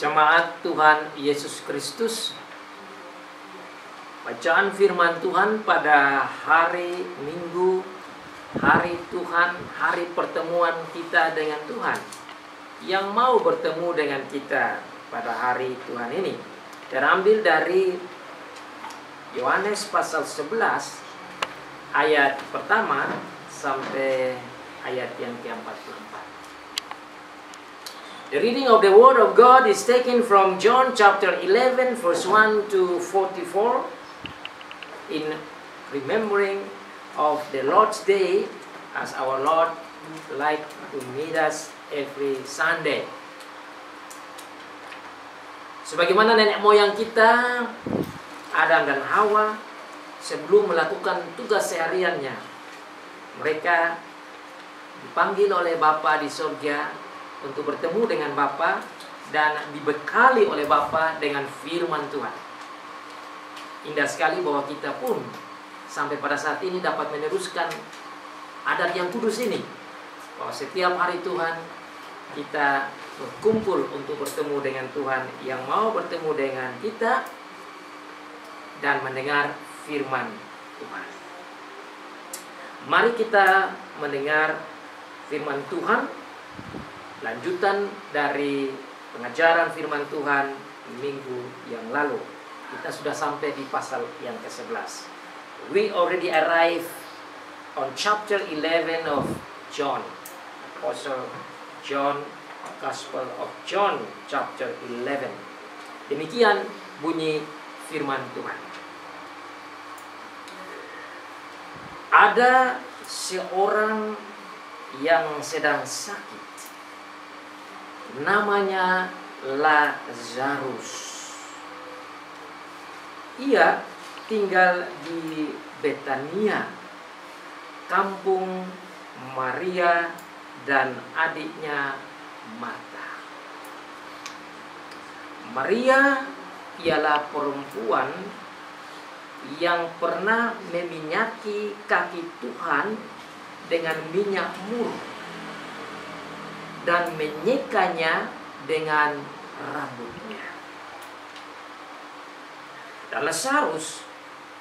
Jemaat Tuhan Yesus Kristus, bacaan firman Tuhan pada hari Minggu, hari Tuhan, hari pertemuan kita dengan Tuhan, yang mau bertemu dengan kita pada hari Tuhan ini, terambil dari Yohanes pasal 11 ayat pertama sampai ayat yang ke-44. The reading of the Word of God is taken from John chapter 11 verse 1 to 44 in remembering of the Lord's Day, as our Lord like to meet us every Sunday. Sebagaimana nenek moyang kita, Adam dan Hawa, sebelum melakukan tugas sehariannya, mereka dipanggil oleh Bapa di surga untuk bertemu dengan Bapa dan dibekali oleh Bapa dengan firman Tuhan. Indah sekali bahwa kita pun sampai pada saat ini dapat meneruskan adat yang kudus ini, bahwa setiap hari Tuhan kita berkumpul untuk bertemu dengan Tuhan yang mau bertemu dengan kita dan mendengar firman Tuhan. Mari kita mendengar firman Tuhan, lanjutan dari pengajaran firman Tuhan minggu yang lalu. Kita sudah sampai di pasal yang ke-11. We already arrived on chapter 11 of John. Apostle John, Gospel of John, chapter 11. Demikian bunyi firman Tuhan. Ada seorang yang sedang sakit, namanya Lazarus. Ia tinggal di Betania, kampung Maria dan adiknya Marta. Maria ialah perempuan yang pernah meminyaki kaki Tuhan dengan minyak murah dan menyekanya dengan rambutnya. Dan Lazarus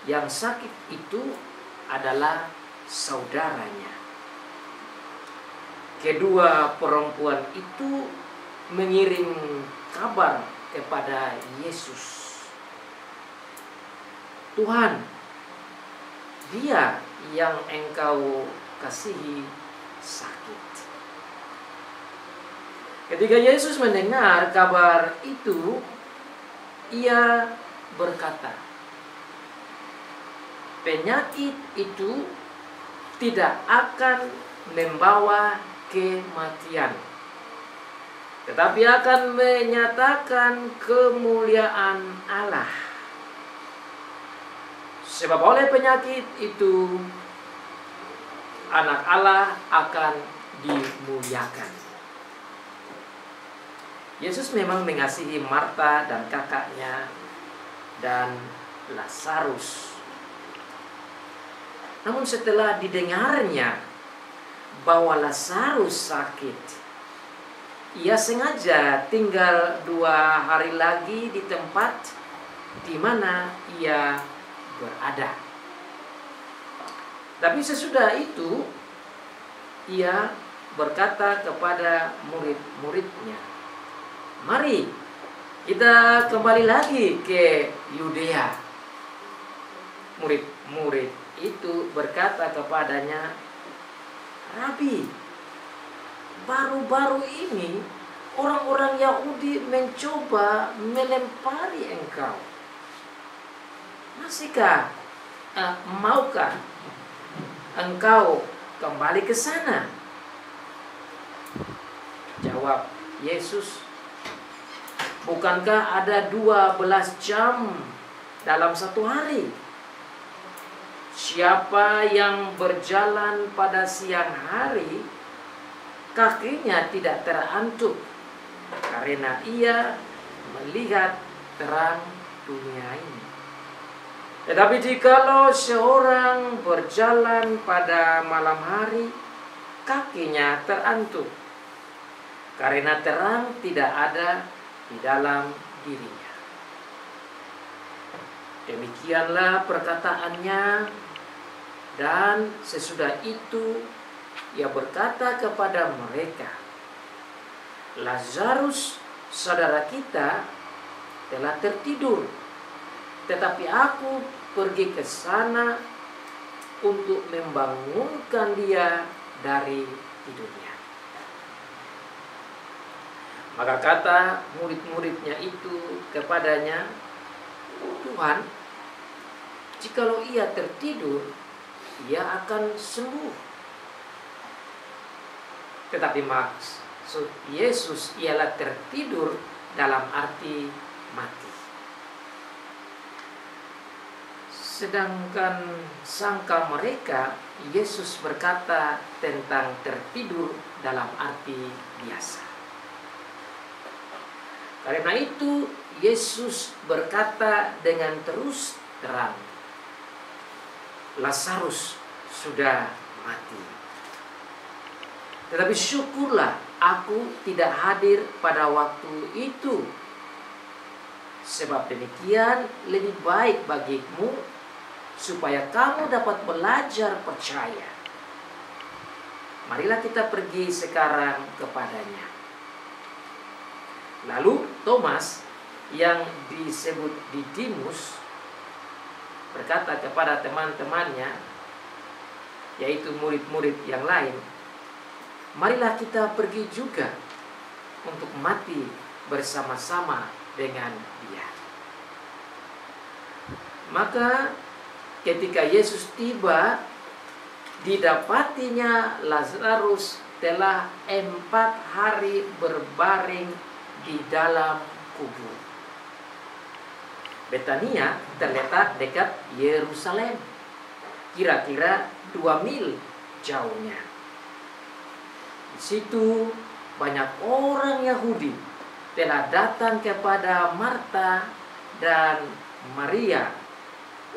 yang sakit itu adalah saudaranya. Kedua perempuan itu mengirim kabar kepada Yesus. Tuhan, dia yang engkau kasihi sakit. Ketika Yesus mendengar kabar itu, ia berkata, penyakit itu tidak akan membawa kematian, tetapi akan menyatakan kemuliaan Allah. Sebab oleh penyakit itu, anak Allah akan dimuliakan. Yesus memang mengasihi Marta dan kakaknya dan Lazarus. Namun setelah didengarnya bahwa Lazarus sakit, ia sengaja tinggal 2 hari lagi di tempat di mana ia berada. Tapi sesudah itu, ia berkata kepada murid-muridnya, mari kita kembali lagi ke Yudea. Murid-murid itu berkata kepadanya, Rabi, baru-baru ini orang-orang Yahudi mencoba melempari engkau. Masihkah maukah engkau kembali ke sana? Jawab Yesus, bukankah ada 12 jam dalam satu hari? Siapa yang berjalan pada siang hari, kakinya tidak terantuk, karena ia melihat terang dunia ini. Tetapi jikalau seorang berjalan pada malam hari, kakinya terantuk, karena terang tidak ada di dalam dirinya. Demikianlah perkataannya, dan sesudah itu ia berkata kepada mereka, Lazarus, saudara kita, telah tertidur, tetapi aku pergi ke sana untuk membangunkan dia dari tidurnya. Maka kata murid-muridnya itu kepadanya, Tuhan, jikalau ia tertidur, ia akan sembuh. Tetapi maksud Yesus ialah tertidur dalam arti mati. Sedangkan sangka mereka, Yesus berkata tentang tertidur dalam arti biasa. Karena itu Yesus berkata dengan terus terang, Lazarus sudah mati. Tetapi syukurlah aku tidak hadir pada waktu itu. Sebab demikian lebih baik bagimu, supaya kamu dapat belajar percaya. Marilah kita pergi sekarang kepadanya. Lalu Thomas, yang disebut Didimus, berkata kepada teman-temannya, yaitu murid-murid yang lain, marilah kita pergi juga untuk mati bersama-sama dengan dia. Maka ketika Yesus tiba, didapatinya Lazarus telah 4 hari berbaring di dalam kubur. Betania terletak dekat Yerusalem, kira-kira 2 mil jauhnya. Di situ banyak orang Yahudi telah datang kepada Marta dan Maria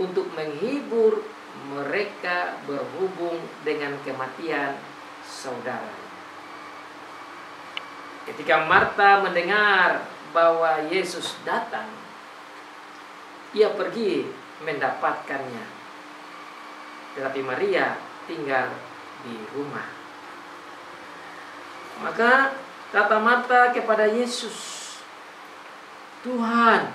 untuk menghibur mereka berhubung dengan kematian saudara. Ketika Marta mendengar bahwa Yesus datang, ia pergi mendapatkannya. Tetapi Maria tinggal di rumah. Maka kata Marta kepada Yesus, Tuhan,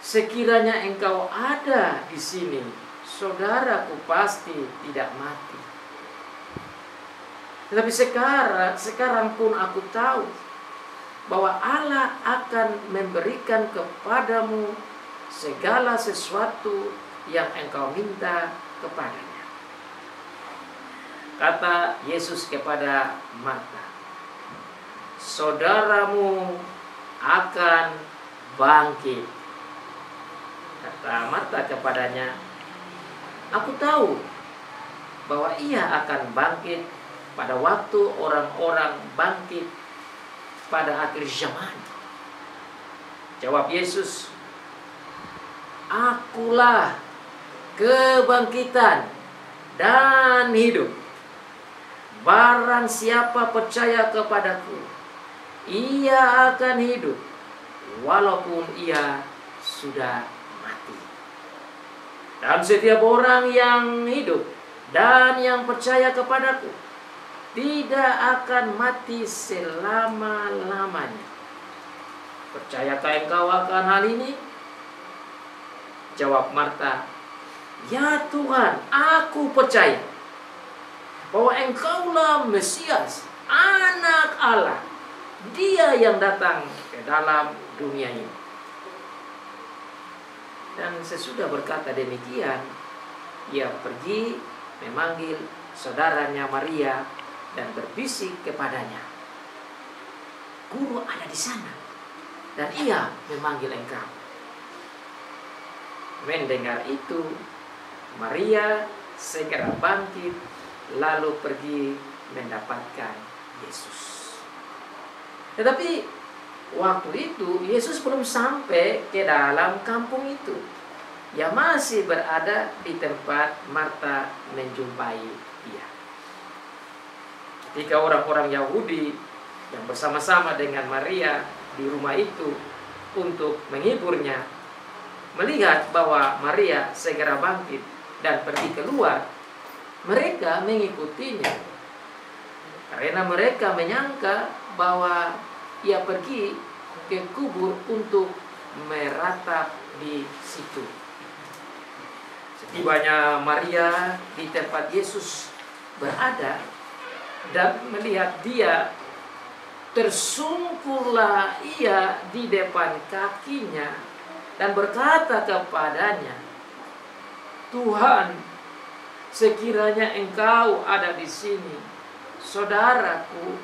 sekiranya Engkau ada di sini, saudaraku pasti tidak mati. Tetapi sekarang pun aku tahu bahwa Allah akan memberikan kepadamu segala sesuatu yang engkau minta kepadanya. Kata Yesus kepada Marta, saudaramu akan bangkit. Kata Marta kepadanya, aku tahu bahwa ia akan bangkit pada waktu orang-orang bangkit pada akhir zaman. Jawab Yesus, akulah kebangkitan dan hidup. Barang siapa percaya kepadaku, ia akan hidup walaupun ia sudah mati. Dan setiap orang yang hidup dan yang percaya kepadaku tidak akan mati selama-lamanya. Percayakah engkau akan hal ini? Jawab Marta, ya Tuhan, aku percaya bahwa engkaulah Mesias, Anak Allah, Dia yang datang ke dalam dunia ini. Dan sesudah berkata demikian, ia pergi memanggil saudaranya Maria dan berbisik kepadanya, Guru ada di sana dan ia memanggil engkau. Mendengar itu, Maria segera bangkit lalu pergi mendapatkan Yesus. Tetapi waktu itu Yesus belum sampai ke dalam kampung itu. Ia masih berada di tempat Marta menjumpai dia. Ketika orang-orang Yahudi yang bersama-sama dengan Maria di rumah itu untuk menghiburnya, melihat bahwa Maria segera bangkit dan pergi keluar, mereka mengikutinya. Karena mereka menyangka bahwa ia pergi ke kubur untuk meratap di situ. Setibanya Maria di tempat Yesus berada dan melihat dia, tersungkurlah ia di depan kakinya dan berkata kepadanya, "Tuhan, sekiranya Engkau ada di sini, saudaraku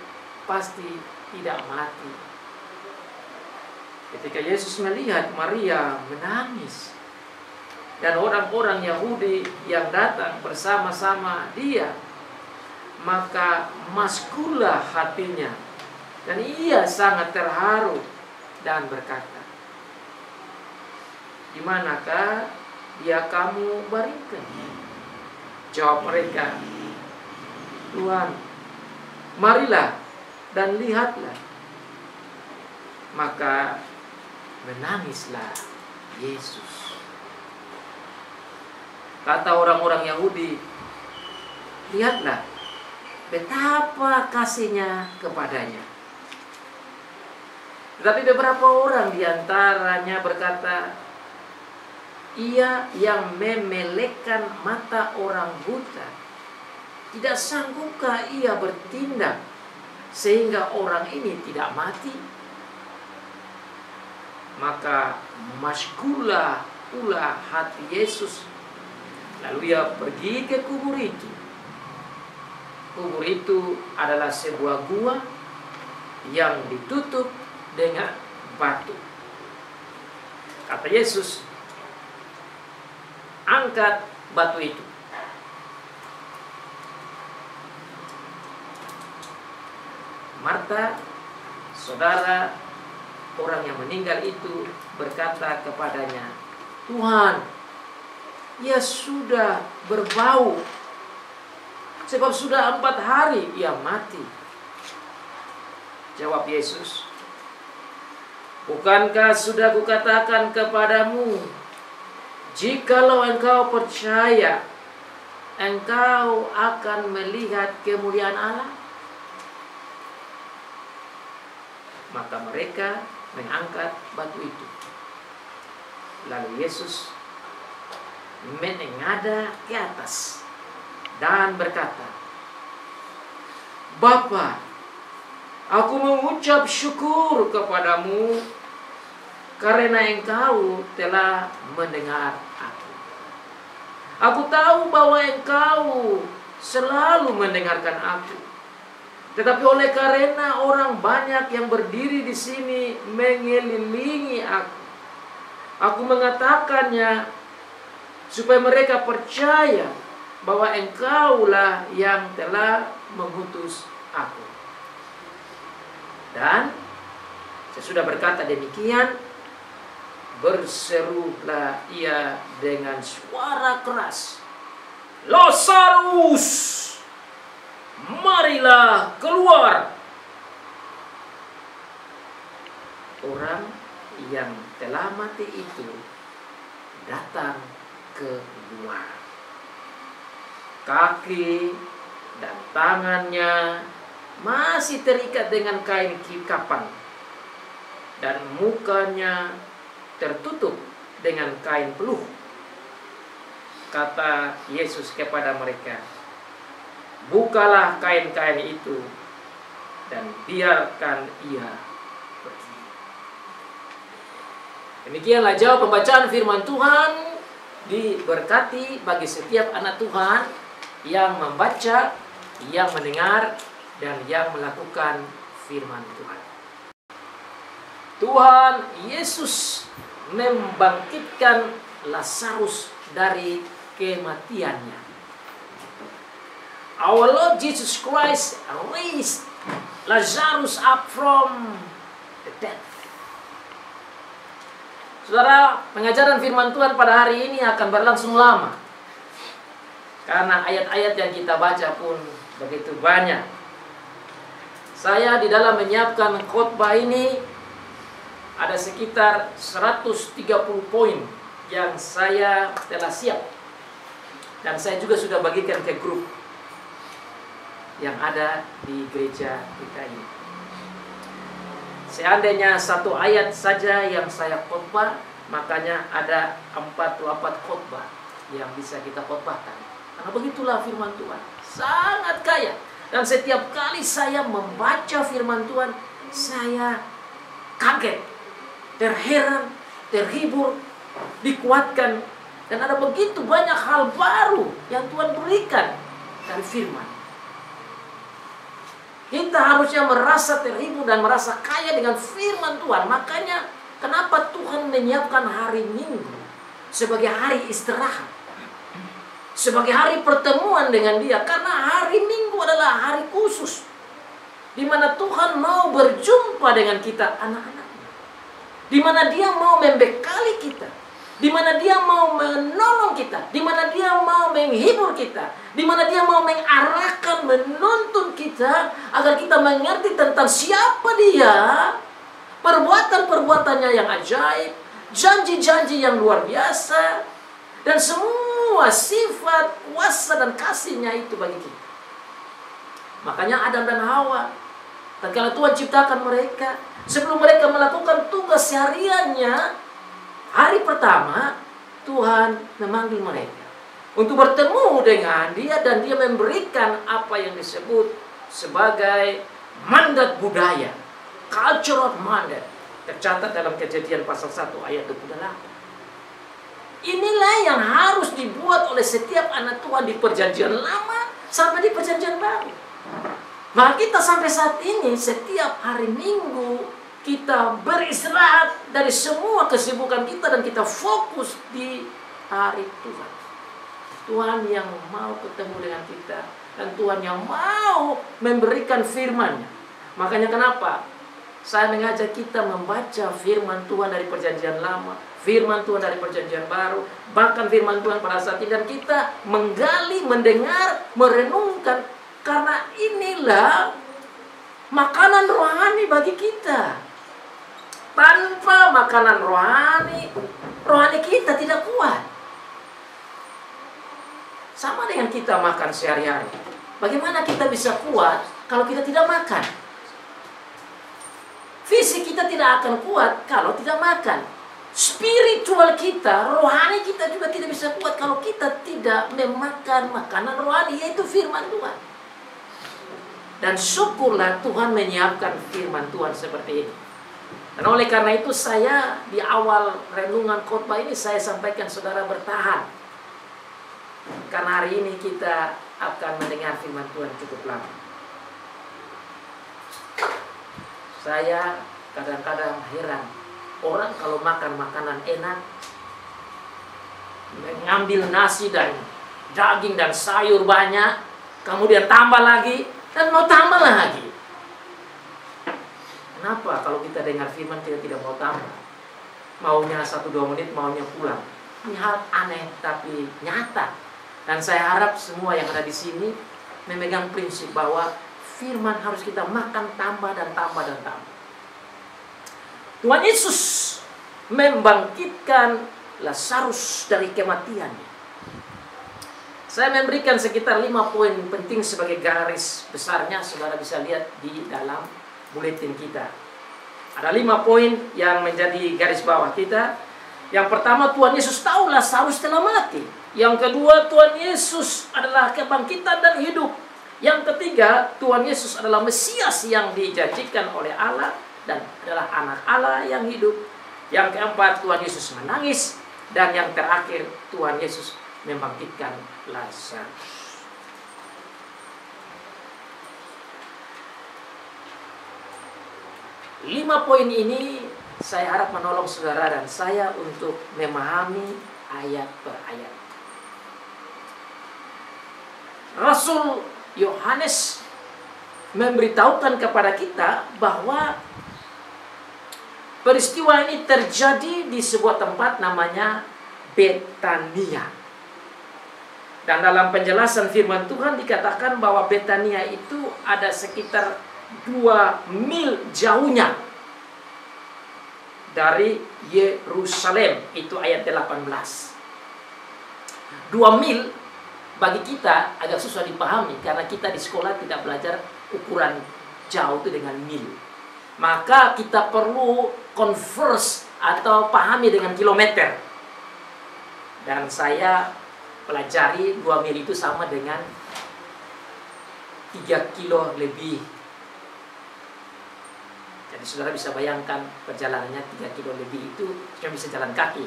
pasti tidak mati." Ketika Yesus melihat Maria menangis dan orang-orang Yahudi yang datang bersama-sama dia, maka maskullah hatinya dan ia sangat terharu dan berkata, "Di manakah dia kamu baringkan?" Jawab mereka, "Tuhan, marilah dan lihatlah." Maka menangislah Yesus. Kata orang-orang Yahudi, "Lihatlah betapa kasihnya kepadanya." Tetapi beberapa orang diantaranya berkata, "Ia yang memelekkan mata orang buta, tidak sanggupkah ia bertindak sehingga orang ini tidak mati?" Maka maskullah pula hati Yesus. Lalu ia pergi ke kubur itu. Kubur itu adalah sebuah gua yang ditutup dengan batu. Kata Yesus, "Angkat batu itu." Marta, saudara orang yang meninggal itu, berkata kepadanya, "Tuhan, ia sudah berbau, sebab sudah 4 hari ia mati." Jawab Yesus, "Bukankah sudah kukatakan kepadamu, jikalau engkau percaya, engkau akan melihat kemuliaan Allah?" Maka mereka mengangkat batu itu. Lalu Yesus menengadah ke atas dan berkata, "Bapa, aku mengucap syukur kepadamu karena Engkau telah mendengar aku. Aku tahu bahwa Engkau selalu mendengarkan aku. Tetapi oleh karena orang banyak yang berdiri di sini mengelilingi aku mengatakannya supaya mereka percaya bahwa Engkaulah yang telah mengutus aku." Dan sesudah berkata demikian, berserulah ia dengan suara keras, "Lazarus, marilah keluar." Orang yang telah mati itu datang keluar. Kaki dan tangannya masih terikat dengan kain kapan, dan mukanya tertutup dengan kain peluh. Kata Yesus kepada mereka, "Bukalah kain-kain itu dan biarkan ia pergi." Demikianlah jawab pembacaan firman Tuhan. Diberkati bagi setiap anak Tuhan yang membaca, yang mendengar, dan yang melakukan firman Tuhan. Tuhan Yesus membangkitkan Lazarus dari kematiannya. Our Lord Jesus Christ raised Lazarus up from the dead. Saudara, pengajaran firman Tuhan pada hari ini akan berlangsung lama, karena ayat-ayat yang kita baca pun begitu banyak. Saya di dalam menyiapkan khotbah ini Ada sekitar 130 poin yang saya telah siap. Dan saya juga sudah bagikan ke grup yang ada di gereja kita ini. Seandainya satu ayat saja yang saya khotbah, makanya ada 44 khotbah yang bisa kita khotbahkan. Karena begitulah firman Tuhan, sangat kaya. Dan setiap kali saya membaca firman Tuhan, saya kaget, terheran, terhibur, dikuatkan. Dan ada begitu banyak hal baru yang Tuhan berikan dari firman. Kita harusnya merasa terhibur dan merasa kaya dengan firman Tuhan. Makanya kenapa Tuhan menyiapkan hari Minggu sebagai hari istirahat, sebagai hari pertemuan dengan Dia. Karena hari Minggu adalah hari khusus di mana Tuhan mau berjumpa dengan kita, anak-anaknya. Di mana Dia mau membekali kita, di mana Dia mau menolong kita, di mana Dia mau menghibur kita, di mana Dia mau mengarahkan, menuntun kita agar kita mengerti tentang siapa Dia, perbuatan-perbuatannya yang ajaib, janji-janji yang luar biasa, dan semua sifat, kuasa dan kasih-Nya itu bagi kita. Makanya Adam dan Hawa, tatkala Tuhan ciptakan mereka, sebelum mereka melakukan tugas sehariannya, hari pertama Tuhan memanggil mereka untuk bertemu dengan Dia, dan Dia memberikan apa yang disebut sebagai mandat budaya, cultural mandat, tercatat dalam Kejadian pasal 1 ayat 28. Inilah yang harus dibuat oleh setiap anak Tuhan di perjanjian lama sampai di perjanjian baru. Maka kita sampai saat ini setiap hari Minggu kita beristirahat dari semua kesibukan kita dan kita fokus di hari Tuhan. Tuhan yang mau ketemu dengan kita dan Tuhan yang mau memberikan firman-Nya. Makanya kenapa saya mengajak kita membaca firman Tuhan dari perjanjian lama, firman Tuhan dari perjanjian baru, bahkan firman Tuhan pada saat ini, dan kita menggali, mendengar, merenungkan, karena inilah makanan rohani bagi kita. Tanpa makanan rohani, rohani kita tidak kuat. Sama dengan kita makan sehari-hari. Bagaimana kita bisa kuat kalau kita tidak makan? Fisik kita tidak akan kuat kalau tidak makan. Spiritual kita, rohani kita juga tidak bisa kuat kalau kita tidak memakan makanan rohani, yaitu firman Tuhan. Dan syukurlah Tuhan menyiapkan firman Tuhan seperti ini. Dan oleh karena itu saya di awal renungan khotbah ini saya sampaikan saudara bertahan. Karena hari ini kita akan mendengar firman Tuhan cukup lama. Saya kadang-kadang heran, orang kalau makan makanan enak, mengambil nasi dan daging dan sayur banyak, kemudian tambah lagi, dan mau tambah lagi. Kenapa kalau kita dengar firman kita tidak mau tambah? Maunya 1-2 menit, maunya pulang. Ini hal aneh tapi nyata. Dan saya harap semua yang ada di sini memegang prinsip bahwa firman harus kita makan tambah dan tambah dan tambah. Tuhan Yesus membangkitkan Lazarus dari kematiannya. Saya memberikan sekitar 5 poin penting sebagai garis besarnya. Saudara bisa lihat di dalam buletin kita. Ada 5 poin yang menjadi garis bawah kita. Yang pertama, Tuhan Yesus tahu Lazarus telah mati. Yang kedua, Tuhan Yesus adalah kebangkitan dan hidup. Yang ketiga, Tuhan Yesus adalah Mesias yang dijanjikan oleh Allah dan adalah anak Allah yang hidup. Yang keempat, Tuhan Yesus menangis. Dan yang terakhir, Tuhan Yesus membangkitkan Lazarus. Lima poin ini saya harap menolong saudara dan saya untuk memahami ayat per ayat. Rasul Yohanes memberitahukan kepada kita bahwa peristiwa ini terjadi di sebuah tempat namanya Betania. Dan dalam penjelasan firman Tuhan dikatakan bahwa Betania itu ada sekitar 2 mil jauhnya dari Yerusalem. Itu ayat 18. 2 mil bagi kita agak susah dipahami karena kita di sekolah tidak belajar ukuran jauh itu dengan mil. Maka kita perlu converse atau pahami dengan kilometer. Dan saya pelajari 2 mil itu sama dengan 3 kilo lebih. Jadi saudara bisa bayangkan perjalanannya 3 kilo lebih itu cuma bisa jalan kaki.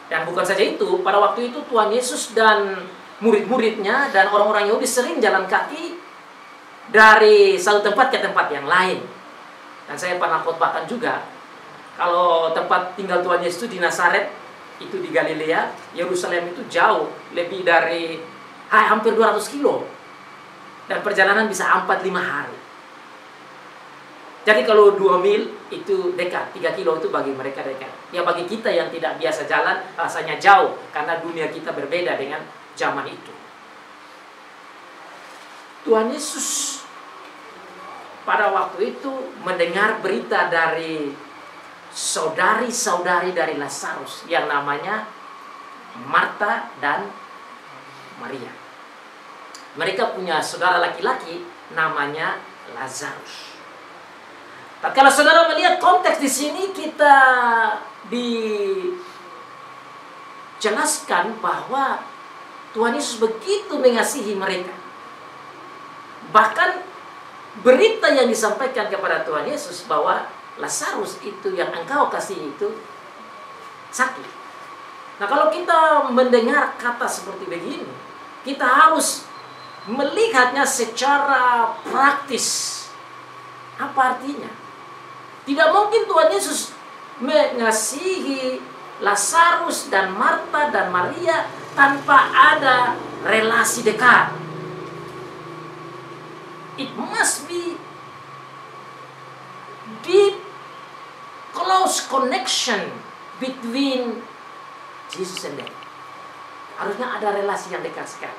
Dan bukan saja itu, pada waktu itu Tuhan Yesus dan murid-muridnya dan orang-orang Yahudi sering jalan kaki dari satu tempat ke tempat yang lain. Dan saya pernah khotbahkan juga, kalau tempat tinggal Tuhan Yesus itu di Nazaret, itu di Galilea, Yerusalem itu jauh, lebih dari hampir 200 kilo. Dan perjalanan bisa 4-5 hari. Jadi kalau 2 mil itu dekat, 3 kilo itu bagi mereka dekat. Ya bagi kita yang tidak biasa jalan, rasanya jauh. Karena dunia kita berbeda dengan zaman itu. Tuhan Yesus pada waktu itu mendengar berita dari saudari-saudari dari Lazarus yang namanya Marta dan Maria. Mereka punya saudara laki-laki namanya Lazarus. Kalau saudara melihat konteks di sini, kita dijelaskan bahwa Tuhan Yesus begitu mengasihi mereka. Bahkan berita yang disampaikan kepada Tuhan Yesus bahwa Lazarus itu yang engkau kasih itu sakit. Nah, kalau kita mendengar kata seperti begini, kita harus melihatnya secara praktis. Apa artinya? Tidak mungkin Tuhan Yesus mengasihi Lazarus dan Marta dan Maria tanpa ada relasi dekat. It must be deep, close connection between Jesus and them. Harusnya ada relasi yang dekat sekali.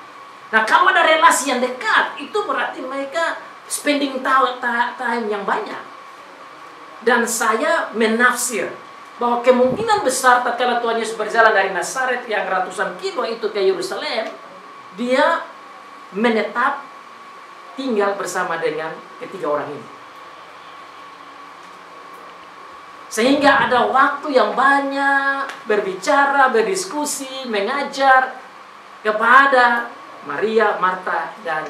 Nah, kalau ada relasi yang dekat, itu berarti mereka spending time yang banyak. Dan saya menafsir bahwa kemungkinan besar tatkala Tuhan Yesus berjalan dari Nazaret yang ratusan kilo itu ke Yerusalem, dia menetap tinggal bersama dengan ketiga orang ini. Sehingga ada waktu yang banyak berbicara, berdiskusi, mengajar kepada Maria, Marta, dan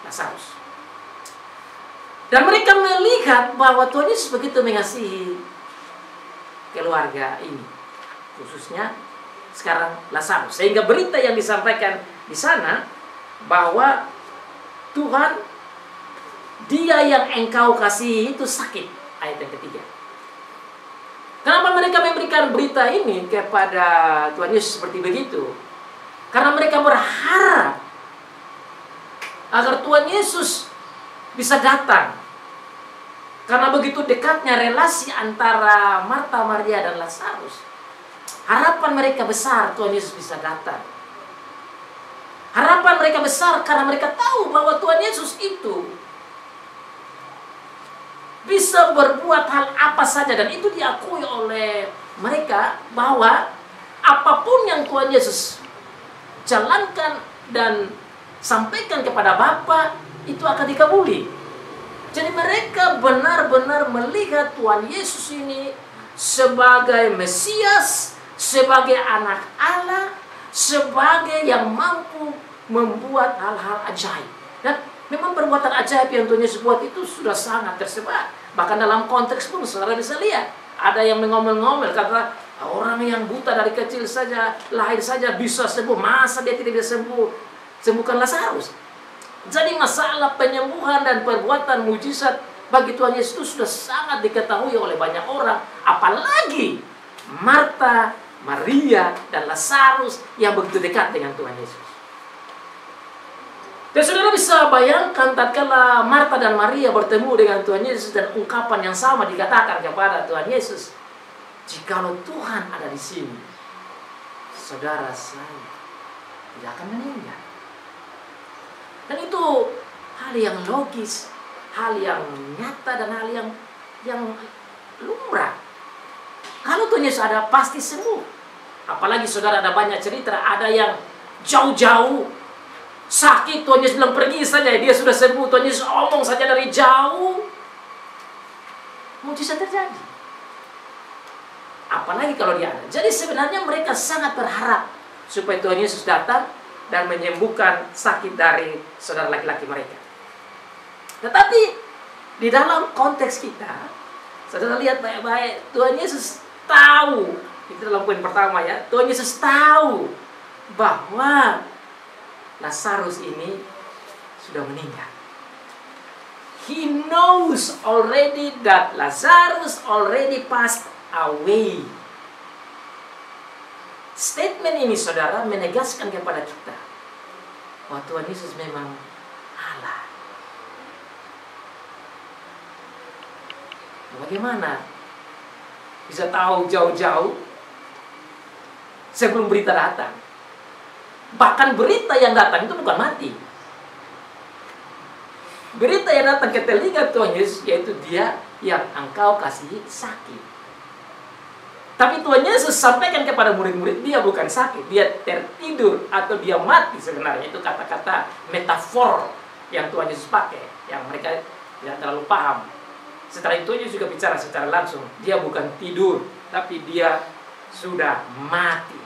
Lazarus. Dan mereka melihat bahwa Tuhan Yesus begitu mengasihi keluarga ini, khususnya sekarang Lazarus. Sehingga berita yang disampaikan di sana bahwa Tuhan, dia yang engkau kasih itu sakit. Ayat yang ketiga. Kenapa mereka memberikan berita ini kepada Tuhan Yesus seperti begitu? Karena mereka berharap agar Tuhan Yesus bisa datang. Karena begitu dekatnya relasi antara Marta, Maria, dan Lazarus. Harapan mereka besar Tuhan Yesus bisa datang. Harapan mereka besar karena mereka tahu bahwa Tuhan Yesus itu bisa berbuat hal apa saja. Dan itu diakui oleh mereka bahwa apapun yang Tuhan Yesus jalankan dan sampaikan kepada Bapa itu akan dikabuli. Jadi mereka benar-benar melihat Tuhan Yesus ini sebagai Mesias, sebagai anak Allah, sebagai yang mampu membuat hal-hal ajaib. Dan memang perbuatan ajaib yang Tuhan Yesus buat itu sudah sangat tersebar. Bahkan dalam konteks pun saudara bisa lihat. Ada yang mengomel-ngomel, kata orang yang buta dari kecil saja, lahir saja bisa sembuh. Masa dia tidak bisa sembuhkan Lazarus? Jadi masalah penyembuhan dan perbuatan mujizat bagi Tuhan Yesus itu sudah sangat diketahui oleh banyak orang. Apalagi Marta, Maria, dan Lazarus yang begitu dekat dengan Tuhan Yesus. Dan saudara bisa bayangkan tatkala Marta dan Maria bertemu dengan Tuhan Yesus dan ungkapan yang sama dikatakan kepada Tuhan Yesus. Jikalau Tuhan ada di sini, saudara saya tidak akan meninggal. Dan itu hal yang logis, hal yang nyata, dan hal yang lumrah. Kalau Tuhan Yesus ada, pasti sembuh. Apalagi saudara, ada banyak cerita, ada yang jauh-jauh sakit, Tuhan Yesus bilang pergi saja, dia sudah sembuh. Tuhan Yesus omong saja dari jauh, mujizat terjadi. Apalagi kalau dia ada. Jadi sebenarnya mereka sangat berharap supaya Tuhan Yesus datang dan menyembuhkan sakit dari saudara laki-laki mereka. Tetapi di dalam konteks kita, saudara lihat baik-baik, Tuhan Yesus tahu, itu dalam poin pertama ya, Tuhan Yesus tahu bahwa Lazarus ini sudah meninggal. He knows already that Lazarus already passed away. Statement ini saudara menegaskan kepada kita bahwa Tuhan Yesus memang Allah. Bagaimana bisa tahu jauh-jauh sebelum berita datang? Bahkan berita yang datang itu bukan mati. Berita yang datang ke telinga Tuhan Yesus yaitu dia yang engkau kasih sakit. Tapi Tuhan Yesus sampaikan kepada murid-murid dia bukan sakit, dia tertidur atau dia mati sebenarnya. Itu kata-kata metafor yang Tuhan Yesus pakai, yang mereka tidak terlalu paham. Setelah itu Yesus juga bicara secara langsung, dia bukan tidur, tapi dia sudah mati.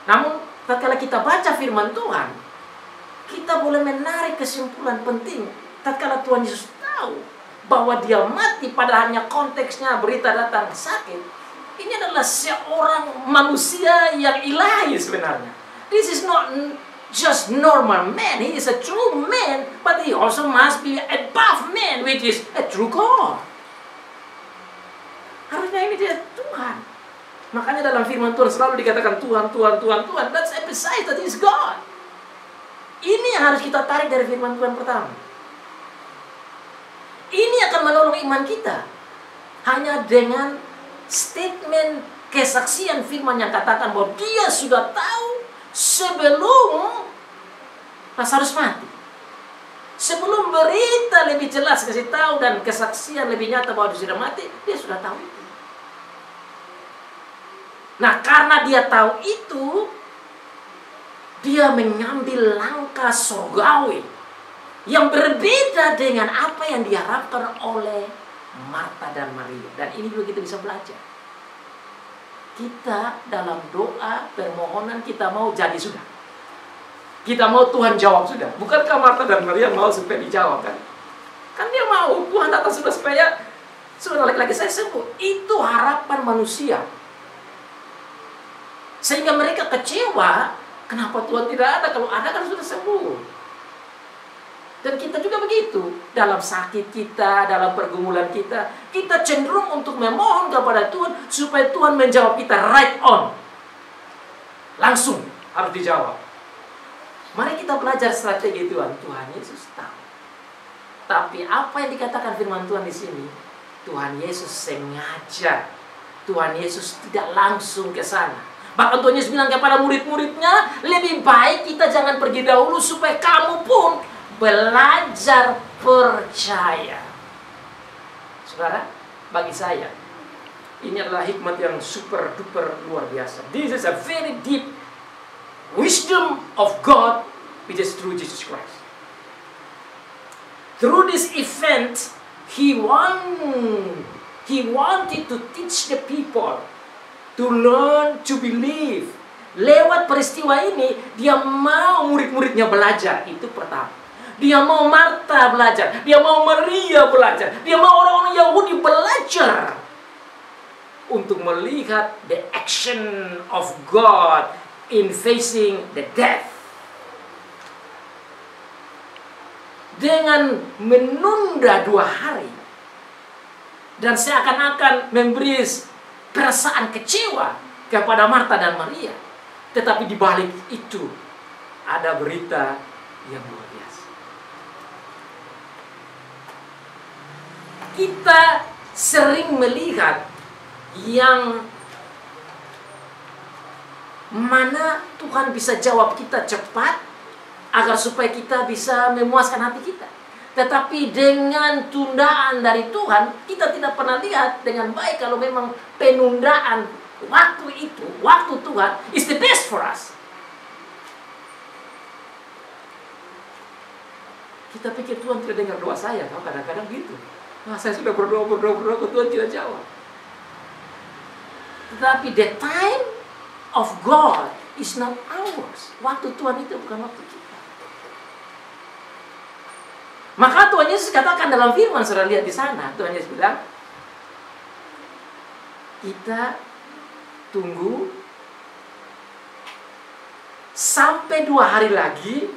Namun tatkala kita baca firman Tuhan, kita boleh menarik kesimpulan penting. Tatkala Tuhan Yesus tahu bahwa dia mati, pada hanya konteksnya berita datang sakit, ini adalah seorang manusia yang ilahi sebenarnya. This is not just normal man, he is a true man, but he also must be above man, which is a true God. Harusnya ini dia Tuhan. Makanya dalam firman Tuhan selalu dikatakan Tuhan, Tuhan, Tuhan, Tuhan. That's emphasize that he is God. Ini yang harus kita tarik dari firman Tuhan pertama. Ini akan menolong iman kita. Hanya dengan statement kesaksian firman yang katakan bahwa dia sudah tahu sebelum Lazarus mati. Sebelum berita lebih jelas kasih tahu dan kesaksian lebih nyata bahwa dia sudah mati, dia sudah tahu itu. Nah, karena dia tahu itu, dia mengambil langkah surgawi yang berbeda dengan apa yang diharapkan oleh Marta dan Maria. Dan ini juga kita bisa belajar. Kita dalam doa, permohonan kita mau jadi sudah. Kita mau Tuhan jawab sudah. Bukankah Marta dan Maria mau supaya dijawab kan? Kan dia mau Tuhan datang sudah supaya sudah laki-laki saya sembuh. Itu harapan manusia. Sehingga mereka kecewa, kenapa Tuhan tidak ada? Kalau ada kan sudah sembuh. Dan kita juga begitu. Dalam sakit kita, dalam pergumulan kita, kita cenderung untuk memohon kepada Tuhan supaya Tuhan menjawab kita right on. Langsung harus dijawab. Mari kita belajar strategi Tuhan. Tuhan Yesus tahu. Tapi apa yang dikatakan firman Tuhan di sini? Tuhan Yesus sengaja. Tuhan Yesus tidak langsung ke sana. Bahkan Tuhan Yesus bilang kepada murid-muridnya, lebih baik kita jangan pergi dahulu supaya kamu pun belajar percaya. Saudara, bagi saya ini adalah hikmat yang super duper luar biasa. This is a very deep wisdom of God, which is through Jesus Christ. Through this event, He wanted to teach the people to learn to believe. Lewat peristiwa ini, dia mau murid-muridnya belajar. Itu pertama. Dia mau Marta belajar. Dia mau Maria belajar. Dia mau orang-orang Yahudi belajar. Untuk melihat the action of God in facing the death. Dengan menunda 2 hari. Dan seakan-akan memberi perasaan kecewa kepada Marta dan Maria. Tetapi di balik itu ada berita yang luar biasa. Kita sering melihat yang mana Tuhan bisa jawab kita cepat agar supaya kita bisa memuaskan hati kita. Tetapi dengan tundaan dari Tuhan, kita tidak pernah lihat dengan baik kalau memang penundaan waktu itu, waktu Tuhan is the best for us. Kita pikir Tuhan tidak dengar doa saya, kadang-kadang gitu. Nah, saya sudah berdoa, Tuhan tidak jawab. Tetapi the time of God is not ours. Waktu Tuhan itu bukan waktu kita. Maka Tuhan Yesus katakan dalam firman, saudara lihat di sana, Tuhan Yesus bilang, kita tunggu sampai 2 hari lagi,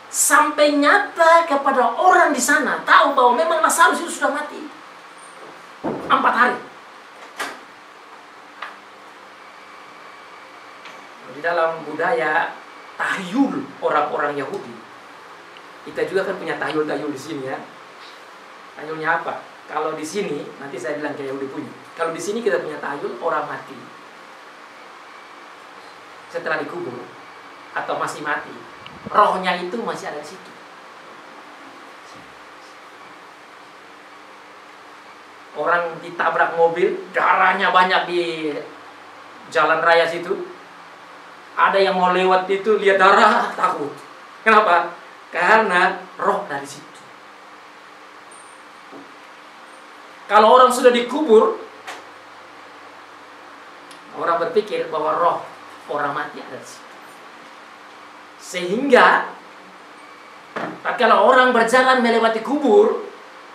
sampai nyata kepada orang di sana tahu bahwa memang Lazarus itu sudah mati. 4 hari. Di dalam budaya tahyul orang-orang Yahudi, kita juga kan punya tahyul-tahyul di sini ya. Tahyulnya apa? Kalau di sini, nanti saya bilang kayak Yahudi punya. Kalau di sini kita punya tahyul orang mati setelah dikubur atau masih mati, rohnya itu masih ada di situ. Orang ditabrak mobil, darahnya banyak di jalan raya situ. Ada yang mau lewat itu lihat darah takut. Kenapa? Karena roh dari situ. Kalau orang sudah dikubur, orang berpikir bahwa roh orang mati ada di situ. Sehingga kalau orang berjalan melewati kubur,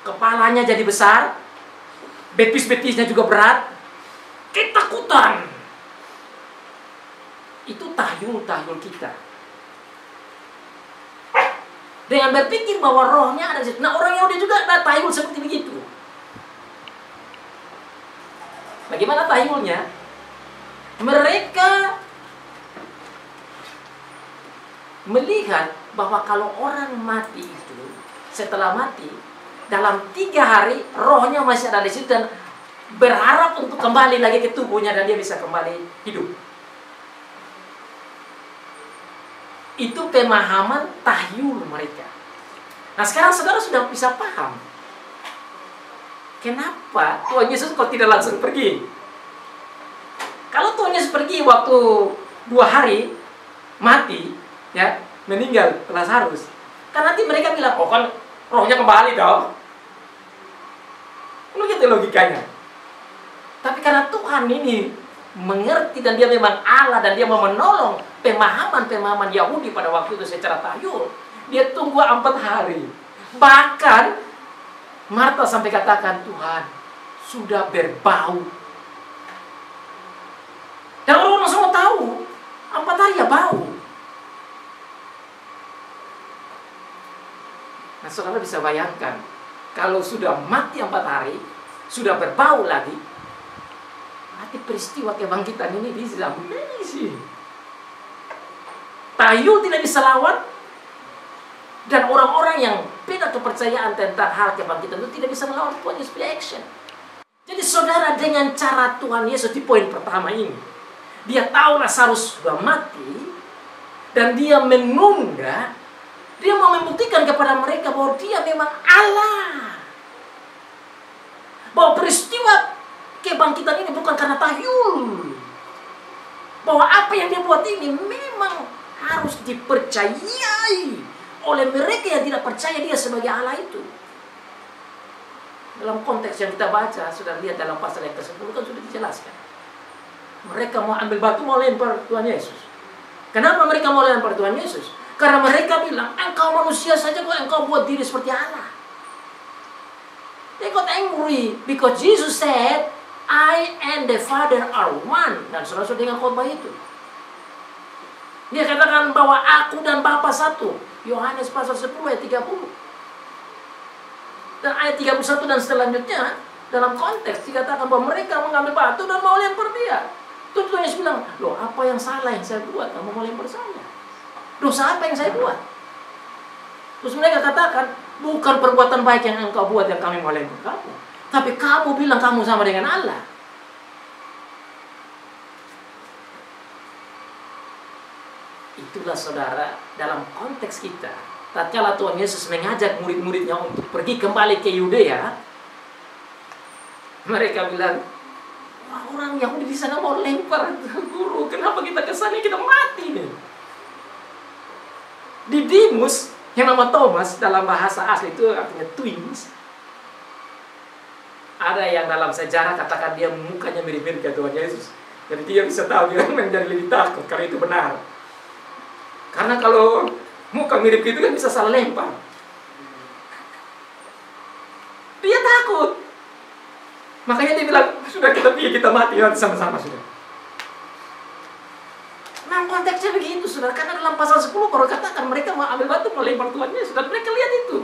kepalanya jadi besar, betis-betisnya juga berat, ketakutan. Itu tahyul-tahyul kita. Dengan berpikir bahwa rohnya ada di situ. Nah, orang Yahudi juga ada tahyul seperti begitu. Bagaimana tahyulnya? Mereka melihat bahwa kalau orang mati itu, setelah mati, dalam 3 hari rohnya masih ada di situ dan berharap untuk kembali lagi ke tubuhnya dan dia bisa kembali hidup. Itu pemahaman tahyul mereka. Nah, sekarang saudara sudah bisa paham kenapa Tuhan Yesus kok tidak langsung pergi. Kalau Tuhan Yesus pergi waktu 2 hari mati, ya, meninggal Lazarus, kan nanti mereka bilang, oh kan rohnya kembali dong. Begitu logikanya. Tapi karena Tuhan ini mengerti dan dia memang Allah dan dia mau menolong pemahaman-pemahaman Yahudi pada waktu itu secara tahyul, dia tunggu 4 hari. Bahkan Marta sampai katakan, Tuhan sudah berbau. Dan orang semua tahu 4 hari ya bau. Nah, saudara bisa bayangkan kalau sudah mati 4 hari, sudah berbau lagi, nanti peristiwa kebangkitan ini bisa sih. Tahyul tidak bisa lawan, dan orang-orang yang beda kepercayaan tentang hal kebangkitan itu tidak bisa melawan Tuhan Yesus punya action. Jadi saudara, dengan cara Tuhan Yesus di poin pertama ini, dia tahu Lazarus sudah mati dan dia menunda, dia mau membuktikan kepada mereka bahwa dia memang Allah, bahwa peristiwa kebangkitan ini bukan karena tahyul, bahwa apa yang dia buat ini memang harus dipercayai oleh mereka yang tidak percaya dia sebagai Allah itu. Dalam konteks yang kita baca, sudah lihat dalam pasal yang ke-10 kan sudah dijelaskan. Mereka mau ambil batu, mau lempar Tuhan Yesus. Kenapa mereka mau lempar Tuhan Yesus? Karena mereka bilang, engkau manusia saja kok engkau buat diri seperti Allah. They got angry because Jesus said, I and the Father are one. Dan saudara-saudara dengan khotbah itu, dia katakan bahwa aku dan Bapa satu. Yohanes pasal 10 ayat 30. Dan ayat 31 dan selanjutnya, dalam konteks dikatakan bahwa mereka mengambil batu dan mau lempar dia. Terus Tuhan Yesus bilang, loh apa yang salah yang saya buat? Kamu mau lempar saya? Dosa apa yang saya buat? Terus mereka katakan, bukan perbuatan baik yang engkau buat yang kami mau lempar kamu, tapi kamu bilang kamu sama dengan Allah. Itulah saudara, dalam konteks kita, tatkala Tuhan Yesus mengajak murid-muridnya untuk pergi kembali ke Yudea, mereka bilang, wah, orang Yahudi di sana mau lempar guru, kenapa kita ke sana, kita mati nih. Didimus, yang nama Thomas dalam bahasa asli itu artinya twins. Ada yang dalam sejarah katakan dia mukanya mirip-mirip dengan Tuhan Yesus. Jadi dia bisa tahu, dia menjadi lebih takut kalau itu benar. Karena kalau muka mirip gitu kan bisa salah lempar. Dia takut. Makanya dia bilang, sudah kita pergi, kita mati sama-sama sudah. Nah, konteksnya begitu, saudara. Karena dalam pasal 10 baru katakan mereka mau ambil batu melempar Tuhan Yesus. Dan mereka lihat itu.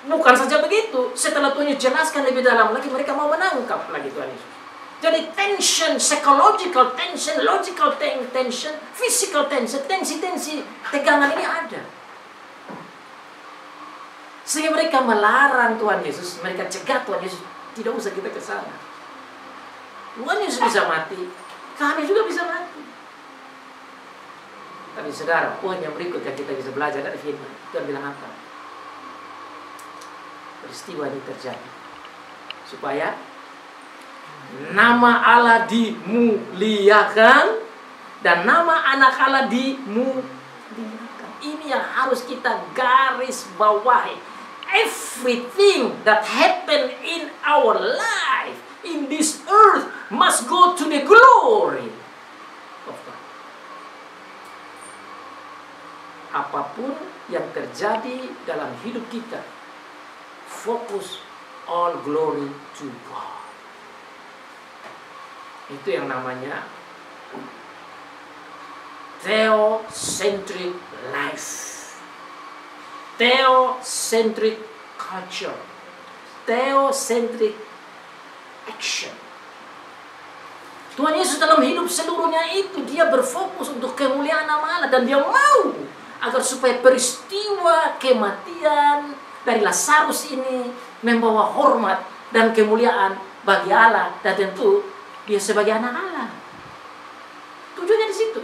Bukan saja begitu, setelah Tuhan Yesus jelaskan lebih dalam lagi, mereka mau menangkap lagi Tuhan Yesus. Jadi tension, psychological tension, logical tension, physical tension, tensi-tensi, tegangan ini ada. Sehingga mereka melarang Tuhan Yesus, mereka cegah Tuhan Yesus, tidak usah kita ke sana. Tuhan Yesus bisa mati, kami juga bisa mati. Tapi saudara, poin yang berikut yang kita bisa belajar dari firman, Tuhan bilang apa? Peristiwa ini terjadi supaya nama Allah dimuliakan dan nama anak Allah dimuliakan. Ini yang harus kita garis bawahi. Everything that happened in our life in this earth must go to the glory of God. Apapun yang terjadi dalam hidup kita, focus all glory to God. Itu yang namanya theocentric life, theocentric culture, theocentric action. Tuhan Yesus dalam hidup seluruhnya itu, dia berfokus untuk kemuliaan nama Allah. Dan dia mau agar supaya peristiwa kematian dari Lazarus ini membawa hormat dan kemuliaan bagi Allah. Dan tentu dia sebagai anak Allah. Tujuannya di situ.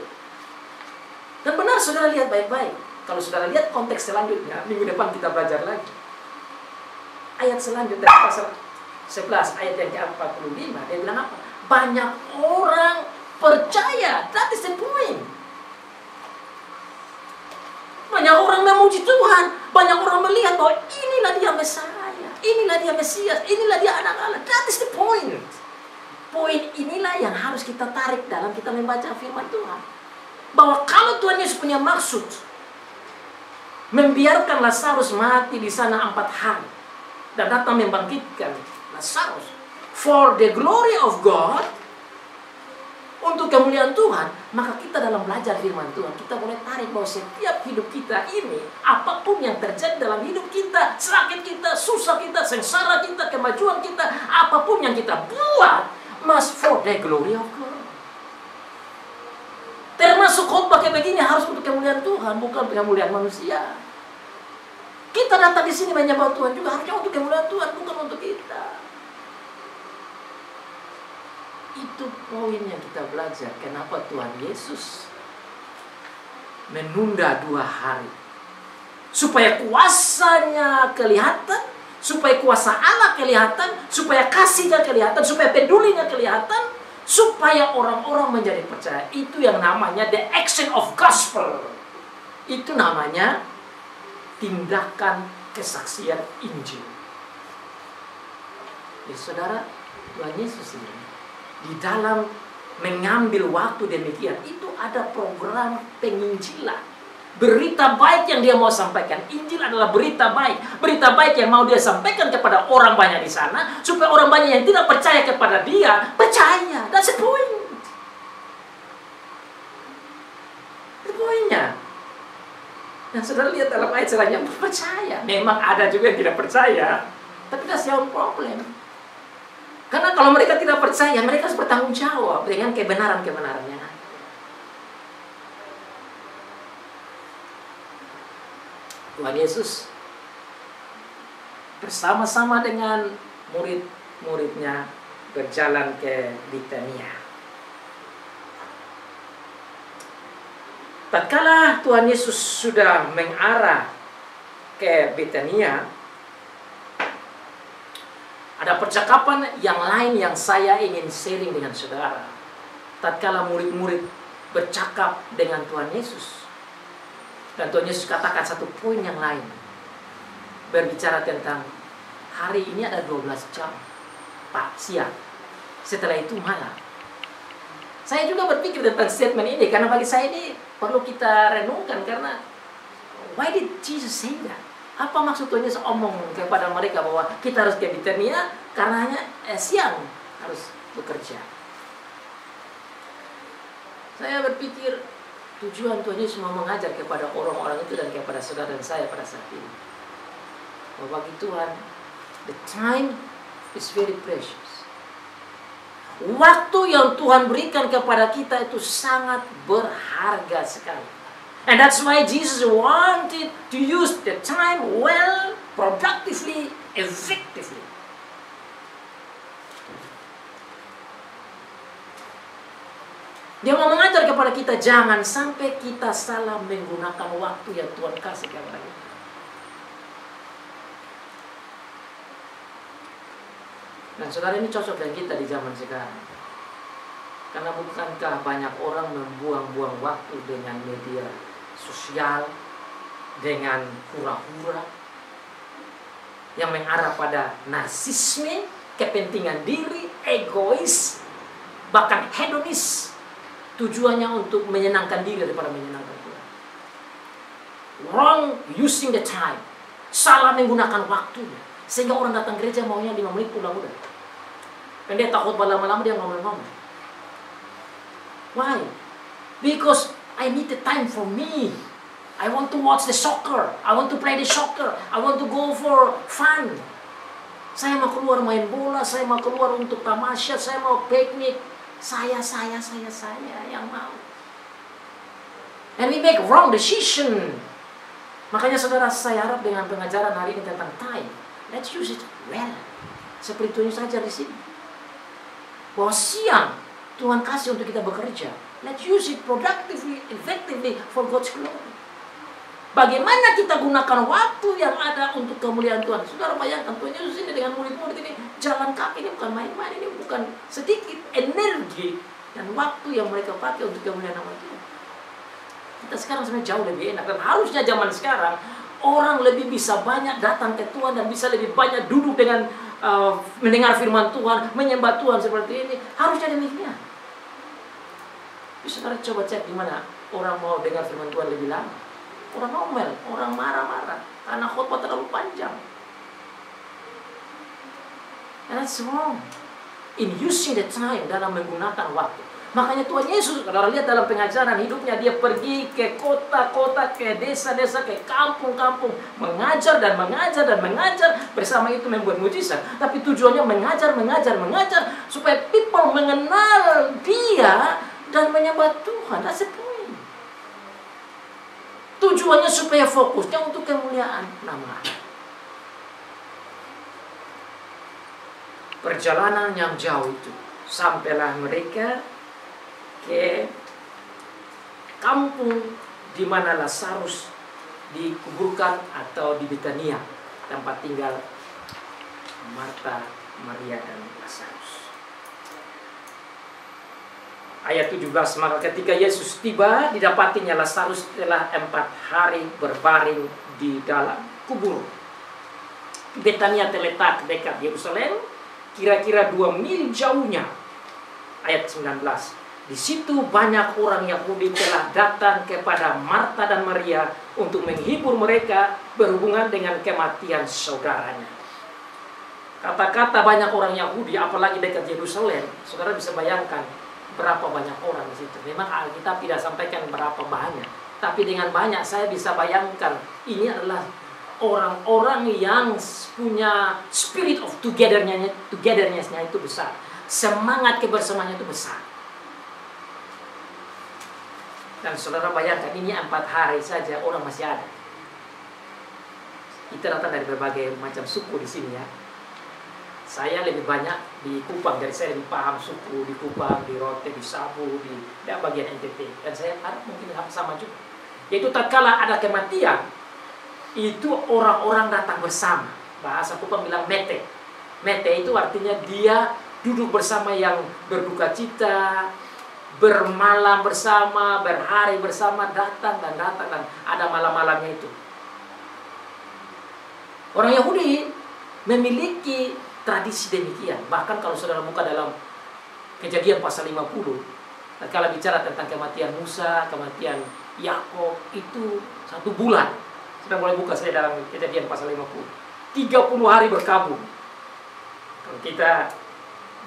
Dan benar saudara lihat baik-baik. Kalau saudara lihat konteks selanjutnya, minggu depan kita belajar lagi. Ayat selanjutnya, pasal 11 ayat yang ke-45, dia bilang apa? Banyak orang percaya. That is the point. Banyak orang memuji Tuhan. Banyak orang melihat bahwa inilah dia Mesaya, inilah dia Mesias, inilah dia anak Allah. That is the point. Poin inilah yang harus kita tarik dalam kita membaca firman Tuhan. Bahwa kalau Tuhan Yesus punya maksud membiarkan Lazarus mati di sana 4 hari dan datang membangkitkan Lazarus for the glory of God, untuk kemuliaan Tuhan, maka kita dalam belajar firman Tuhan, kita boleh tarik bahwa setiap hidup kita ini, apapun yang terjadi dalam hidup kita, sakit kita, susah kita, sengsara kita, kemajuan kita, apapun yang kita buat, must for the glory of God. Termasuk khotbah kayak begini harus untuk kemuliaan Tuhan, bukan kemuliaan manusia. Kita datang di sini menyembah Tuhan juga harusnya untuk kemuliaan Tuhan, bukan untuk kita. Itu poin yang kita belajar. Kenapa Tuhan Yesus menunda 2 hari? Supaya kuasanya kelihatan, supaya kuasa Allah kelihatan, supaya kasihnya kelihatan, supaya pedulinya kelihatan, supaya orang-orang menjadi percaya. Itu yang namanya the action of gospel. Itu namanya tindakan kesaksian Injil. Ya saudara, Tuhan Yesus ini di dalam mengambil waktu demikian, itu ada program penginjilan. Berita baik yang dia mau sampaikan. Injil adalah berita baik. Berita baik yang mau dia sampaikan kepada orang banyak di sana, supaya orang banyak yang tidak percaya kepada dia, percaya. That's the point. Itu poinnya. Yang saudara lihat dalam ayat selanjutnya, percaya. Memang ada juga yang tidak percaya, tapi that's your problem. Karena kalau mereka tidak percaya, mereka harus bertanggung jawab dengan kebenaran-kebenarannya. Tuhan Yesus bersama-sama dengan murid-muridnya berjalan ke Betania. Tatkala Tuhan Yesus sudah mengarah ke Betania, ada percakapan yang lain yang saya ingin sharing dengan saudara. Tatkala murid-murid bercakap dengan Tuhan Yesus, dan Tuhan Yesus katakan satu poin yang lain, berbicara tentang hari ini ada 12 jam Pak siang, setelah itu malam. Saya juga berpikir tentang statement ini, karena bagi saya ini perlu kita renungkan. Karena why did Jesus say that? Apa maksud Tuhan Yesus omong kepada mereka bahwa kita harus ke Betania karena hanya siang harus bekerja? Saya berpikir tujuan Tuhan Yesus mau mengajar kepada orang-orang itu dan kepada saudara dan saya pada saat ini, bahwa bagi Tuhan the time is very precious. Waktu yang Tuhan berikan kepada kita itu sangat berharga sekali. And that's why Jesus wanted to use the time well, productively, effectively. Dia mau mengajar kepada kita, jangan sampai kita salah menggunakan waktu yang Tuhan kasih kepada kita. Dan saudara, ini cocok dengan kita di zaman sekarang. Karena bukankah banyak orang membuang-buang waktu dengan media sosial, dengan hura-hura yang mengarah pada narsisme, kepentingan diri, egois, bahkan hedonis. Tujuannya untuk menyenangkan diri daripada menyenangkan Tuhan. Wrong using the time. Salah menggunakan waktunya. Sehingga orang datang gereja maunya 5 menit pulang udah. Pendeta khotbah lama-lama dia ngomong-ngomong. Why? Because I need the time for me. I want to watch the soccer. I want to play the soccer. I want to go for fun. Saya mau keluar main bola. Saya mau keluar untuk tamasya. Saya mau piknik. Saya yang mau. And we make wrong decision. Makanya saudara, saya harap dengan pengajaran hari ini tentang time, let's use it well. Seperti Tuhan saja di sini. Bahwa siang Tuhan kasih untuk kita bekerja. Let's use it productively, effectively for God's glory. Bagaimana kita gunakan waktu yang ada untuk kemuliaan Tuhan? Saudara bayangkan Tuhan Yesus ini dengan murid-murid ini jalan kaki, ini bukan main-main, ini bukan sedikit energi dan waktu yang mereka pakai untuk kemuliaan nama Tuhan. Kita sekarang sebenarnya jauh lebih enak, dan harusnya zaman sekarang orang lebih bisa banyak datang ke Tuhan dan bisa lebih banyak duduk dengan mendengar firman Tuhan, menyembah Tuhan seperti ini. Harusnya demikian. Saudara coba cek di mana orang mau dengar firman Tuhan lebih lama. Orang ngomel, orang marah-marah karena khotbah terlalu panjang. And that's wrong in using the time, dalam menggunakan waktu. Makanya Tuhan Yesus, kalau lihat dalam pengajaran hidupnya, dia pergi ke kota-kota, ke desa-desa, ke kampung-kampung, mengajar dan mengajar dan mengajar. Bersama itu membuat mujizat. Tapi tujuannya mengajar supaya people mengenal dia dan menyembah Tuhan. That's the point. Tujuannya supaya fokusnya untuk kemuliaan nama Allah. Perjalanan yang jauh itu, sampailah mereka ke kampung di mana Lazarus dikuburkan, atau di Betania, tempat tinggal Marta, Maria, dan Lazarus. Ayat 17, maka ketika Yesus tiba, didapatinya Lazarus telah 4 hari berbaring di dalam kubur. Betania terletak dekat Yerusalem, kira-kira 2 mil jauhnya. Ayat 19, di situ banyak orang Yahudi telah datang kepada Marta dan Maria untuk menghibur mereka berhubungan dengan kematian saudaranya. Kata-kata banyak orang Yahudi, apalagi dekat Yerusalem, saudara bisa bayangkan berapa banyak orang di situ. Memang Alkitab tidak sampaikan berapa banyak, tapi dengan banyak saya bisa bayangkan ini adalah orang-orang yang punya spirit of togetherness-nya itu besar. Semangat kebersamaannya itu besar. Dan saudara bayangkan ini 4 hari saja orang masih ada. Kita datang dari berbagai macam suku di sini ya. Saya lebih banyak di Kupang, dari saya lebih paham suku di Kupang, di Rote, di Sabu, di bagian NTT. Dan saya harap mungkin sama juga. Yaitu tatkala ada kematian, itu orang-orang datang bersama. Bahasa Kupang bilang mete. Mete itu artinya dia duduk bersama yang berduka cita, bermalam bersama, berhari bersama, datang dan ada malam-malamnya itu. Orang Yahudi memiliki tradisi demikian. Bahkan kalau saudara buka dalam Kejadian pasal 50, kalau bicara tentang kematian Musa, kematian Yakub, itu 1 bulan. Sudah mulai buka saya dalam Kejadian pasal 50. 30 hari berkabung. Kalau kita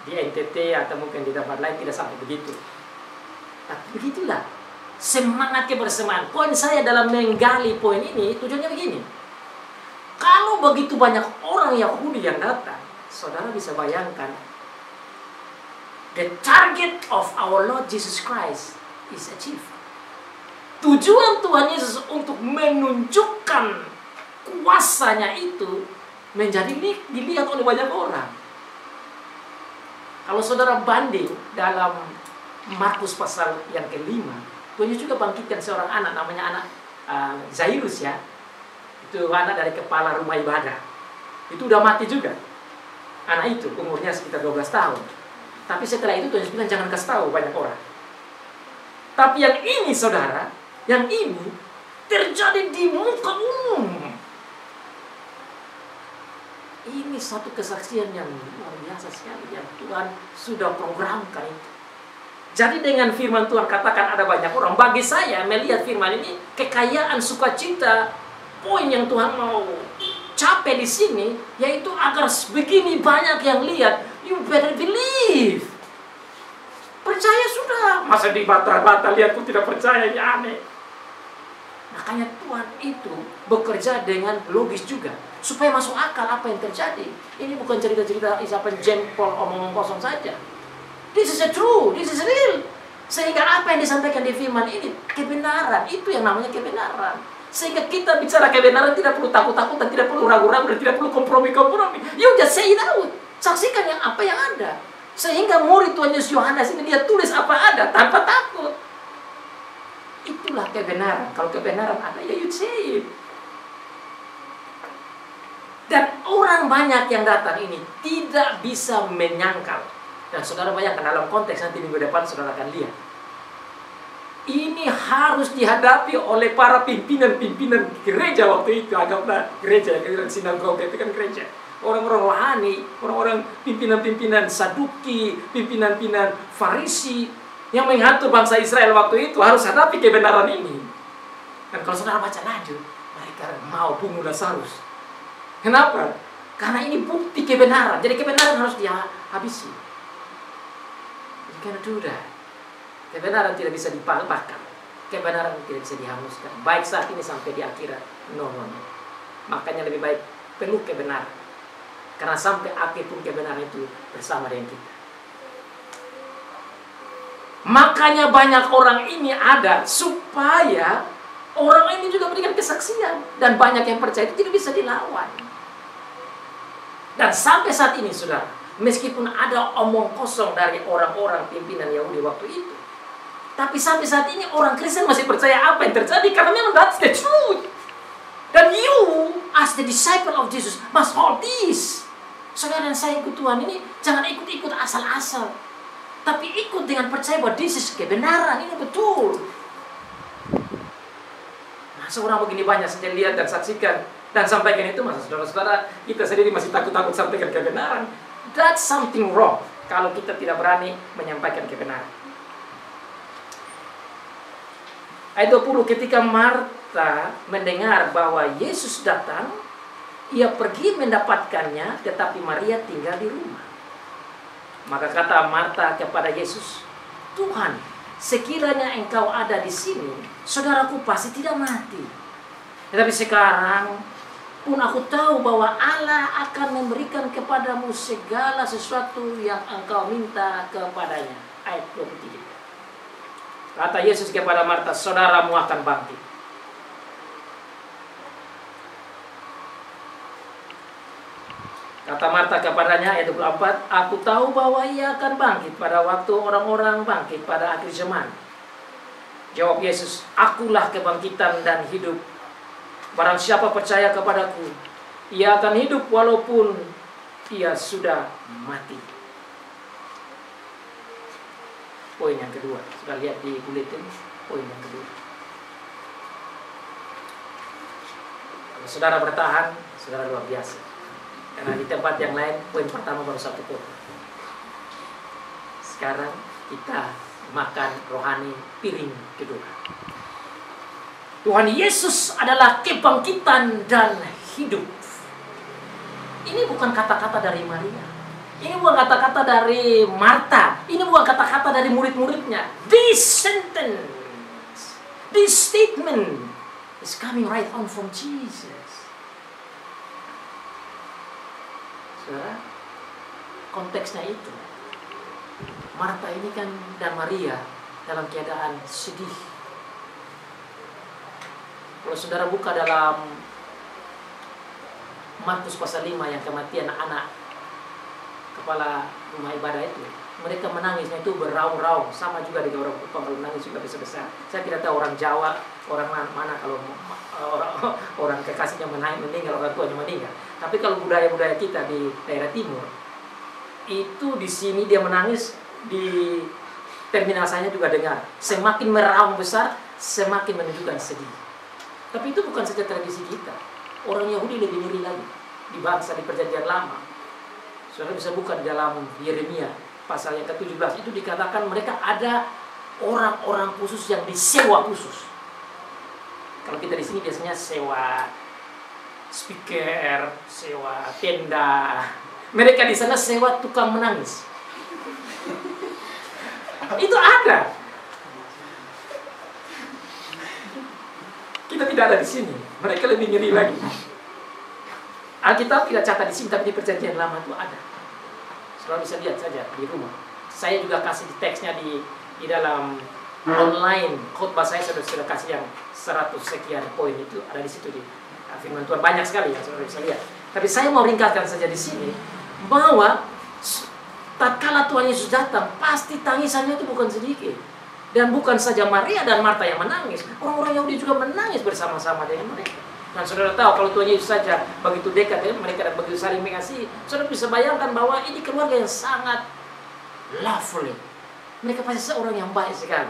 di NTT atau mungkin di tempat lain tidak sampai begitu. Tapi begitulah semangat kebersamaan. Poin saya dalam menggali poin ini tujuannya begini. Kalau begitu banyak orang Yahudi yang datang, saudara bisa bayangkan the target of our Lord Jesus Christ is achieved. Tujuan Tuhan Yesus untuk menunjukkan kuasanya itu menjadi dilihat oleh banyak orang. Kalau saudara banding dalam Markus pasal yang ke-5, Tuhan Yesus juga bangkitkan seorang anak, namanya anak Zairus ya. Itu anak dari kepala rumah ibadah. Itu udah mati juga. Anak itu umurnya sekitar 12 tahun. Tapi setelah itu Tuhan Yesus bilang jangan kasih tahu banyak orang. Tapi yang ini saudara, yang ini terjadi di muka umum. Ini satu kesaksian yang luar biasa sekali yang Tuhan sudah programkan itu. Jadi dengan firman Tuhan katakan ada banyak orang. Bagi saya melihat firman ini kekayaan sukacita, poin yang Tuhan mau capai di sini yaitu agar begini banyak yang lihat. You better believe. Percaya sudah. Masa dibata-bata lihat pun tidak percaya, ini aneh. Makanya Tuhan itu bekerja dengan logis juga supaya masuk akal apa yang terjadi. Ini bukan cerita-cerita isapan jempol omong kosong saja. This is a true, this is real. Sehingga apa yang disampaikan di firman ini kebenaran, itu yang namanya kebenaran. Sehingga kita bicara kebenaran tidak perlu takut-takut dan tidak perlu ragu-ragu dan tidak perlu kompromi-kompromi. You just say it out. Saksikan yang apa yang ada. Sehingga murid Tuhan Yesus Yohanes ini dia tulis apa ada tanpa takut. Itulah kebenaran. Kalau kebenaran ada ya you say it. Dan orang banyak yang datang ini tidak bisa menyangkal. Dan saudara bayangkan dalam konteks nanti minggu depan saudara akan lihat. Ini harus dihadapi oleh para pimpinan-pimpinan gereja waktu itu. Anggaplah gereja, sinagoga itu kan gereja. Orang-orang rohani, orang-orang pimpinan-pimpinan Saduki, pimpinan-pimpinan Farisi yang mengatur bangsa Israel waktu itu harus hadapi kebenaran ini. Dan kalau saudara baca lanjut, mereka mau bunuh Lazarus. Kenapa? Karena ini bukti kebenaran. Jadi kebenaran harus dihabisi. You cannot do that. Kebenaran tidak bisa dibakar. Kebenaran tidak bisa dihanguskan. Baik saat ini sampai di akhirat. No. Makanya lebih baik peluk kebenaran. Karena sampai akhir pun kebenaran itu bersama dengan kita. Makanya banyak orang ini ada supaya orang ini juga berikan kesaksian. Dan banyak yang percaya itu tidak bisa dilawan. Dan sampai saat ini saudara, meskipun ada omong kosong dari orang-orang pimpinan Yahudi waktu itu, tapi sampai saat ini orang Kristen masih percaya apa yang terjadi karena memang that's the truth. Dan you as the disciple of Jesus must hold this. Saudara dan saya ikut Tuhan ini jangan ikut-ikut asal-asal, tapi ikut dengan percaya bahwa this is kebenaran, ini betul. Masa orang begini banyak saja lihat dan saksikan dan sampaikan itu, masa saudara-saudara kita sendiri masih takut-takut sampaikan kebenaran. That's something wrong kalau kita tidak berani menyampaikan kebenaran. Ayat 20, ketika Marta mendengar bahwa Yesus datang, ia pergi mendapatkannya, tetapi Maria tinggal di rumah. Maka kata Marta kepada Yesus, Tuhan, sekiranya engkau ada di sini, saudaraku pasti tidak mati. Tetapi sekarang pun aku tahu bahwa Allah akan memberikan kepadamu segala sesuatu yang engkau minta kepadanya. Ayat 23. Kata Yesus kepada Marta, saudaramu akan bangkit. Kata Marta kepadanya, ayat 24, aku tahu bahwa ia akan bangkit pada waktu orang-orang bangkit pada akhir zaman. Jawab Yesus, akulah kebangkitan dan hidup. Barang siapa percaya kepadaku, ia akan hidup walaupun ia sudah mati. Poin yang kedua, sudah lihat di buletin, poin yang kedua. Kalau saudara bertahan, saudara luar biasa. Karena di tempat yang lain, poin pertama baru 1 poin. Sekarang kita makan rohani piring kedua. Tuhan Yesus adalah kebangkitan dan hidup. Ini bukan kata-kata dari Maria. Ini bukan kata-kata dari Marta. Ini bukan kata-kata dari murid-muridnya. This sentence, this statement is coming right on from Jesus. Saudara, konteksnya itu. Marta ini kan dan Maria dalam keadaan sedih. Kalau saudara buka dalam Markus pasal 5 yang kematian anak kepala rumah ibadah itu, mereka menangisnya itu beraung-raung, sama juga dengan orang Kupang kalau menangis juga besar-besar. Saya tidak tahu orang Jawa, orang mana kalau orang kekasihnya meninggal, orang tuanya meninggal. Tapi kalau budaya-budaya kita di daerah timur, itu di sini dia menangis, di terminal saya juga dengar. Semakin meraung besar, semakin menunjukkan sedih. Tapi itu bukan saja tradisi kita. Orang Yahudi lebih ngeri lagi. Di bangsa di perjanjian lama, saudara bisa buka di dalam Yeremia pasal yang ke-17. Itu dikatakan mereka ada orang-orang khusus yang disewa khusus. Kalau kita di sini biasanya sewa speaker, sewa tenda. Mereka di sana sewa tukang menangis. Itu ada. Kita tidak ada di sini. Mereka lebih ngeri lagi. Alkitab tidak catat di sini, tapi di perjanjian lama itu ada. Saudara bisa lihat saja di rumah. Saya juga kasih teksnya di dalam online khotbah saya sudah kasih yang 100 sekian poin itu ada di situ di firman Tuhan, banyak sekali yang saudara bisa lihat. Tapi saya mau ringkaskan saja di sini bahwa tatkala Tuhan Yesus datang, pasti tangisannya itu bukan sedikit. Dan bukan saja Maria dan Marta yang menangis, orang-orang Yahudi juga menangis bersama-sama dengan mereka. Dan saudara tahu kalau Tuhan Yesus saja begitu dekat dengan mereka dan begitu saling mengasihi, saudara bisa bayangkan bahwa ini keluarga yang sangat lovely. Mereka pasti seorang yang baik sekali.